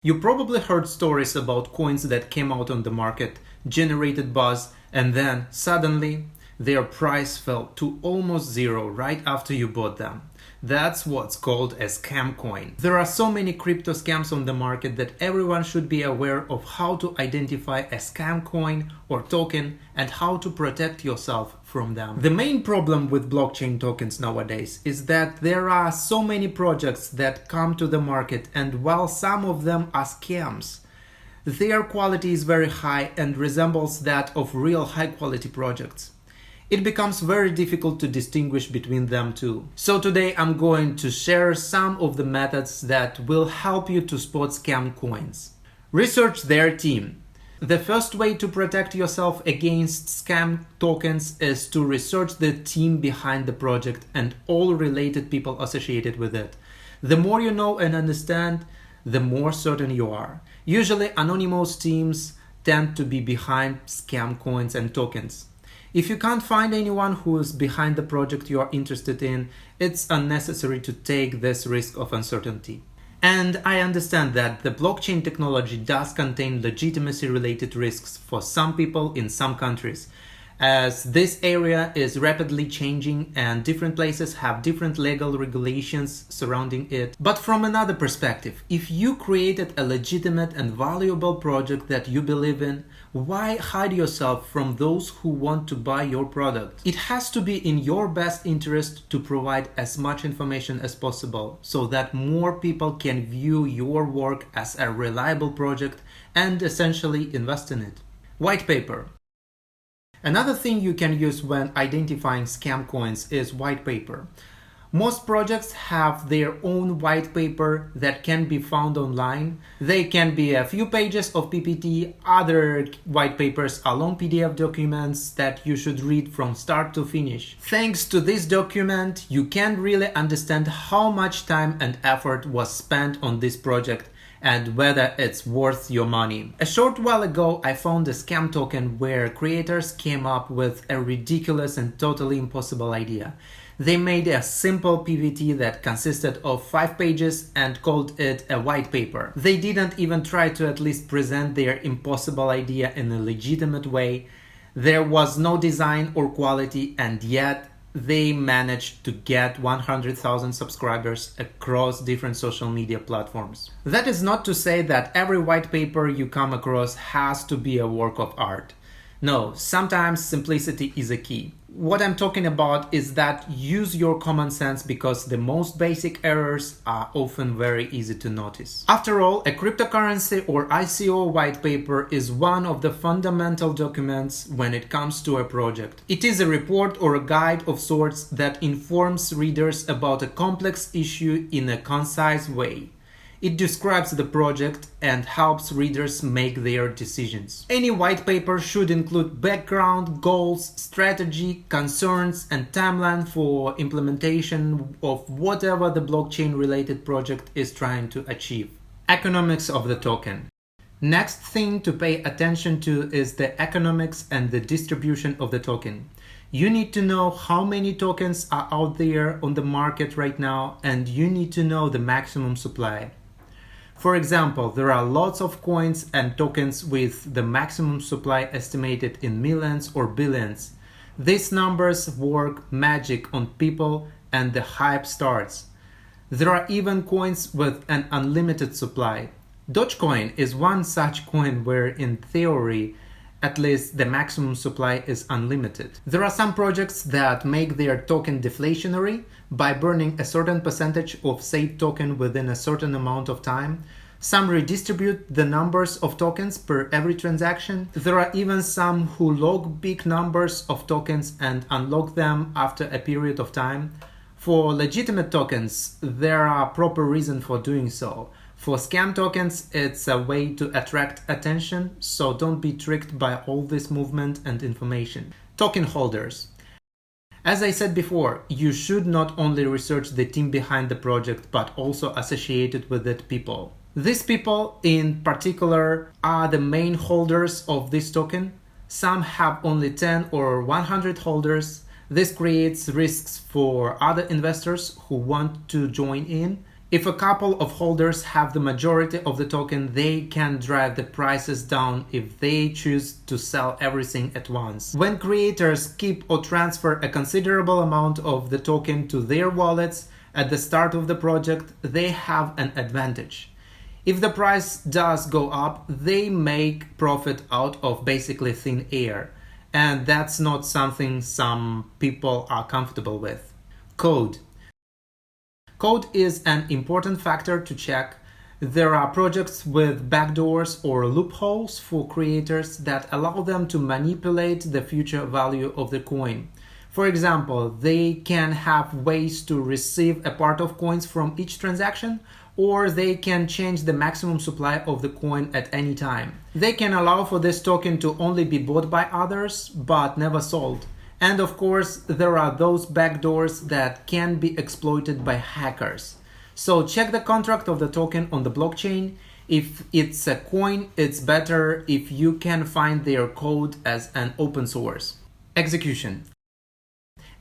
You probably heard stories about coins that came out on the market, generated buzz, and then suddenly their price fell to almost zero right after you bought them. That's what's called a scam coin. There are so many crypto scams on the market that everyone should be aware of how to identify a scam coin or token and how to protect yourself from them. The main problem with blockchain tokens nowadays is that there are so many projects that come to the market, and while some of them are scams, their quality is very high and resembles that of real high quality projects. It becomes very difficult to distinguish between them two. So today I'm going to share some of the methods that will help you to spot scam coins. Research their team. The first way to protect yourself against scam tokens is to research the team behind the project and all related people associated with it. The more you know and understand, the more certain you are. Usually anonymous teams tend to be behind scam coins and tokens. If you can't find anyone who is behind the project you are interested in, it's unnecessary to take this risk of uncertainty. And I understand that the blockchain technology does contain legitimacy-related risks for some people in some countries, as this area is rapidly changing and different places have different legal regulations surrounding it. But from another perspective, if you created a legitimate and valuable project that you believe in, why hide yourself from those who want to buy your product? It has to be in your best interest to provide as much information as possible so that more people can view your work as a reliable project and essentially invest in it. White paper. Another thing you can use when identifying scam coins is white paper. Most projects have their own white paper that can be found online. They can be a few pages of PPT, other white papers are long PDF documents that you should read from start to finish. Thanks to this document, you can really understand how much time and effort was spent on this project and whether it's worth your money. A short while ago, I found a scam token where creators came up with a ridiculous and totally impossible idea. They made a simple PPT that consisted of 5 pages and called it a white paper. They didn't even try to at least present their impossible idea in a legitimate way. There was no design or quality, and yet they managed to get 100,000 subscribers across different social media platforms. That is not to say that every white paper you come across has to be a work of art. No, sometimes simplicity is a key. What I'm talking about is that use your common sense because the most basic errors are often very easy to notice. After all, a cryptocurrency or ICO white paper is one of the fundamental documents when it comes to a project. It is a report or a guide of sorts that informs readers about a complex issue in a concise way. It describes the project and helps readers make their decisions. Any white paper should include background, goals, strategy, concerns, and timeline for implementation of whatever the blockchain-related project is trying to achieve. Economics of the token. Next thing to pay attention to is the economics and the distribution of the token. You need to know how many tokens are out there on the market right now, and you need to know the maximum supply. For example, there are lots of coins and tokens with the maximum supply estimated in millions or billions. These numbers work magic on people and the hype starts. There are even coins with an unlimited supply. Dogecoin is one such coin where, in theory, at least the maximum supply is unlimited. There are some projects that make their token deflationary by burning a certain percentage of said token within a certain amount of time. Some redistribute the numbers of tokens per every transaction. There are even some who log big numbers of tokens and unlock them after a period of time. For legitimate tokens, there are proper reasons for doing so. For scam tokens, it's a way to attract attention, so don't be tricked by all this movement and information. Token holders. As I said before, you should not only research the team behind the project, but also associated with it people. These people in particular are the main holders of this token. Some have only 10 or 100 holders. This creates risks for other investors who want to join in. If a couple of holders have the majority of the token, they can drive the prices down if they choose to sell everything at once. When creators keep or transfer a considerable amount of the token to their wallets at the start of the project, they have an advantage. If the price does go up, they make profit out of basically thin air, and that's not something some people are comfortable with. Code. Code is an important factor to check. There are projects with backdoors or loopholes for creators that allow them to manipulate the future value of the coin. For example, they can have ways to receive a part of coins from each transaction, or they can change the maximum supply of the coin at any time. They can allow for this token to only be bought by others, but never sold. And of course, there are those backdoors that can be exploited by hackers. So check the contract of the token on the blockchain. If it's a coin, it's better if you can find their code as an open source. Execution.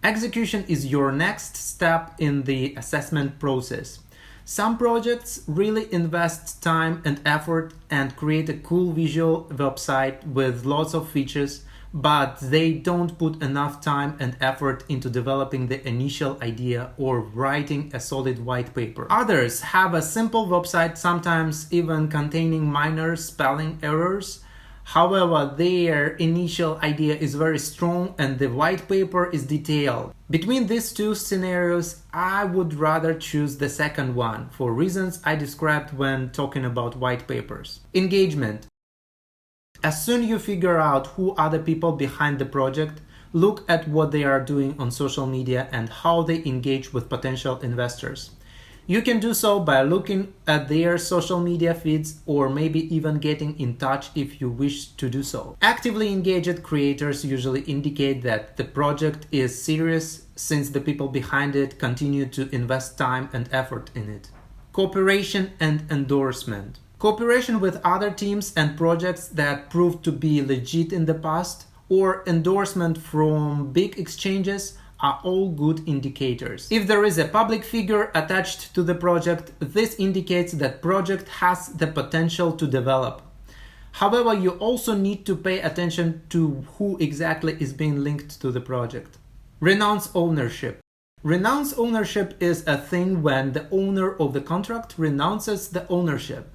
Execution is your next step in the assessment process. Some projects really invest time and effort and create a cool visual website with lots of features, but they don't put enough time and effort into developing the initial idea or writing a solid white paper. Others have a simple website, sometimes even containing minor spelling errors. However, their initial idea is very strong and the white paper is detailed. Between these two scenarios, I would rather choose the second one for reasons I described when talking about white papers. Engagement. As soon as you figure out who are the people behind the project, look at what they are doing on social media and how they engage with potential investors. You can do so by looking at their social media feeds or maybe even getting in touch if you wish to do so. Actively engaged creators usually indicate that the project is serious since the people behind it continue to invest time and effort in it. Cooperation and endorsement. Cooperation with other teams and projects that proved to be legit in the past, or endorsement from big exchanges are all good indicators. If there is a public figure attached to the project, this indicates that project has the potential to develop. However, you also need to pay attention to who exactly is being linked to the project. Renounce ownership. Renounce ownership is a thing when the owner of the contract renounces the ownership.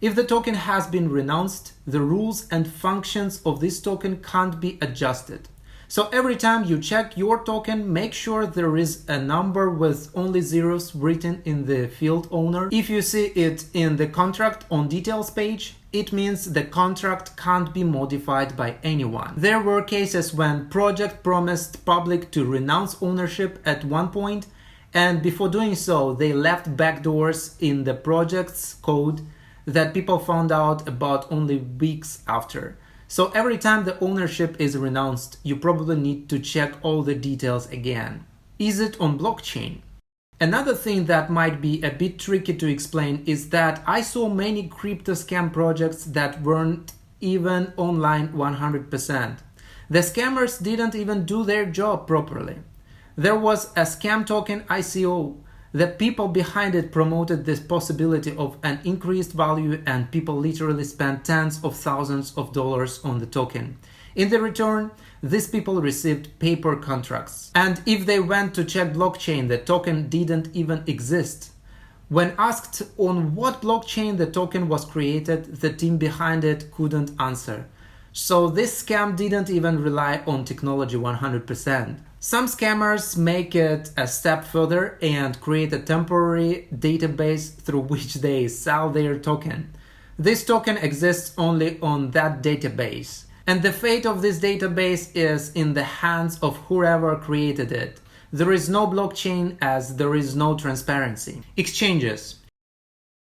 If the token has been renounced, the rules and functions of this token can't be adjusted. So every time you check your token, make sure there is a number with only zeros written in the field owner. If you see it in the contract on details page, it means the contract can't be modified by anyone. There were cases when project promised public to renounce ownership at one point, and before doing so, they left backdoors in the project's code that people found out about only weeks after. So every time the ownership is renounced, you probably need to check all the details again. Is it on blockchain? Another thing that might be a bit tricky to explain is that I saw many crypto scam projects that weren't even online 100%. The scammers didn't even do their job properly. There was a scam token ICO. The people behind it promoted this possibility of an increased value, and people literally spent tens of thousands of dollars on the token. In the return, these people received paper contracts. And if they went to check blockchain, the token didn't even exist. When asked on what blockchain the token was created, the team behind it couldn't answer. So this scam didn't even rely on technology 100%. Some scammers make it a step further and create a temporary database through which they sell their token. This token exists only on that database, and the fate of this database is in the hands of whoever created it. There is no blockchain as there is no transparency. Exchanges.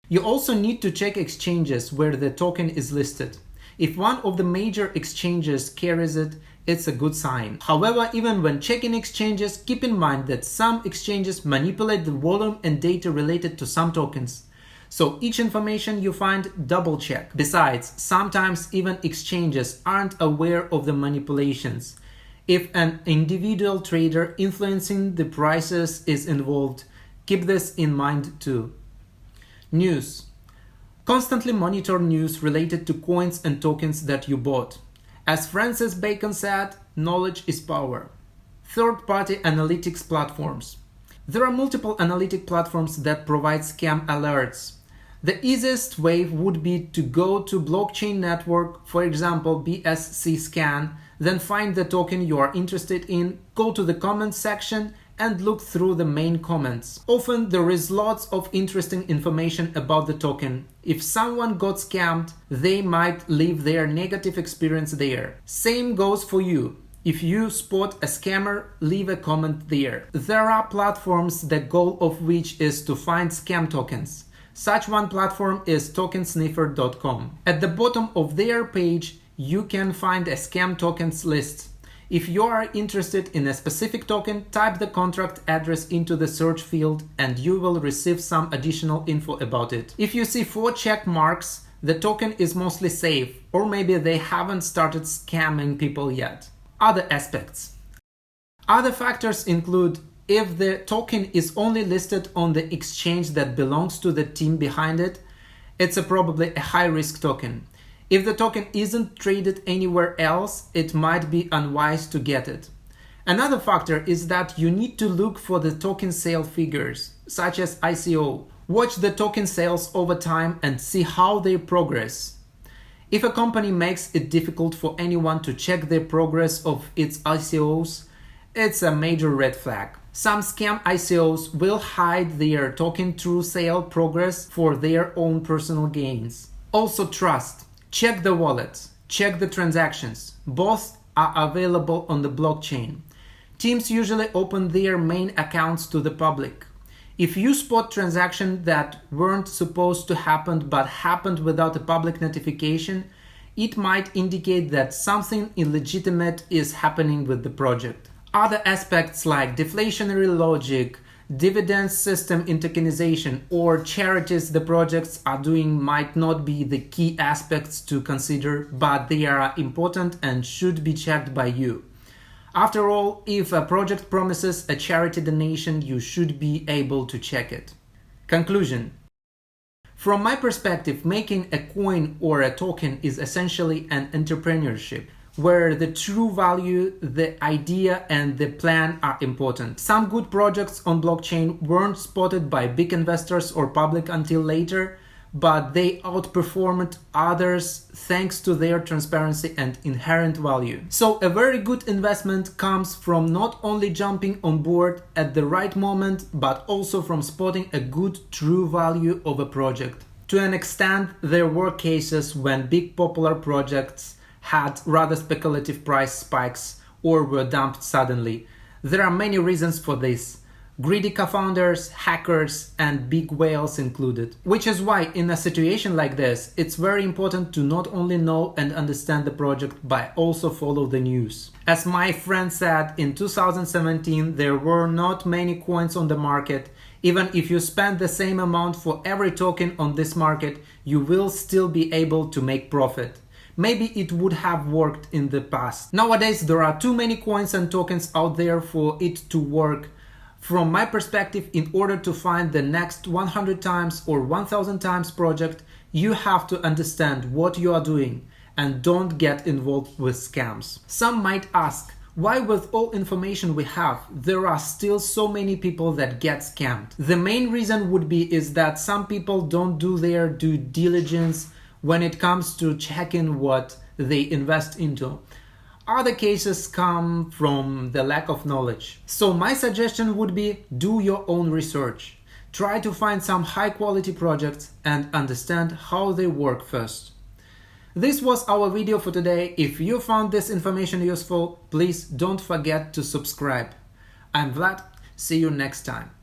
You also need to check exchanges where the token is listed. If one of the major exchanges carries it, it's a good sign. However, even when checking exchanges, keep in mind that some exchanges manipulate the volume and data related to some tokens. So each information you find, double check. Besides, sometimes even exchanges aren't aware of the manipulations. If an individual trader influencing the prices is involved, keep this in mind too. News. Constantly monitor news related to coins and tokens that you bought. As Francis Bacon said, knowledge is power. Third-party analytics platforms. There are multiple analytic platforms that provide scam alerts. The easiest way would be to go to blockchain network, for example BSC scan, then find the token you are interested in, go to the comments section and look through the main comments. Often there is lots of interesting information about the token. If someone got scammed, they might leave their negative experience there. Same goes for you. If you spot a scammer, leave a comment there. There are platforms the goal of which is to find scam tokens. Such one platform is tokensniffer.com. At the bottom of their page, you can find a scam tokens list. If you are interested in a specific token, type the contract address into the search field and you will receive some additional info about it. If you see 4 check marks, the token is mostly safe, or maybe they haven't started scamming people yet. Other aspects. Other factors include if the token is only listed on the exchange that belongs to the team behind it, it's probably a high-risk token. If the token isn't traded anywhere else, it might be unwise to get it. Another factor is that you need to look for the token sale figures, such as ICO. Watch the token sales over time and see how they progress. If a company makes it difficult for anyone to check the progress of its ICOs, it's a major red flag. Some scam ICOs will hide their token true sale progress for their own personal gains. Also trust. Check the wallets. Check the transactions. Both are available on the blockchain. Teams usually open their main accounts to the public. If you spot transactions that weren't supposed to happen but happened without a public notification, it might indicate that something illegitimate is happening with the project. Other aspects like deflationary logic, dividend system in tokenization, or charities the projects are doing might not be the key aspects to consider, but they are important and should be checked by you. After all, if a project promises a charity donation, you should be able to check it. Conclusion. From my perspective, making a coin or a token is essentially an entrepreneurship, where the true value, the idea, and the plan are important. Some good projects on blockchain weren't spotted by big investors or public until later, but they outperformed others thanks to their transparency and inherent value. So a very good investment comes from not only jumping on board at the right moment, but also from spotting a good true value of a project. To an extent, there were cases when big popular projects had rather speculative price spikes or were dumped suddenly. There are many reasons for this. Greedy co-founders, hackers, and big whales included. Which is why in a situation like this, it's very important to not only know and understand the project, but also follow the news. As my friend said, in 2017 there were not many coins on the market. Even if you spend the same amount for every token on this market, you will still be able to make profit. Maybe it would have worked in the past. Nowadays there are too many coins and tokens out there for it to work. From my perspective, in order to find the next 100 times or 1000 times project, you have to understand what you are doing and don't get involved with scams. Some might ask, why with all information we have, there are still so many people that get scammed? The main reason would be is that some people don't do their due diligence when it comes to checking what they invest into. Other cases come from the lack of knowledge. So my suggestion would be do your own research. Try to find some high quality projects and understand how they work first. This was our video for today. If you found this information useful, please don't forget to subscribe. I'm Vlad. See you next time.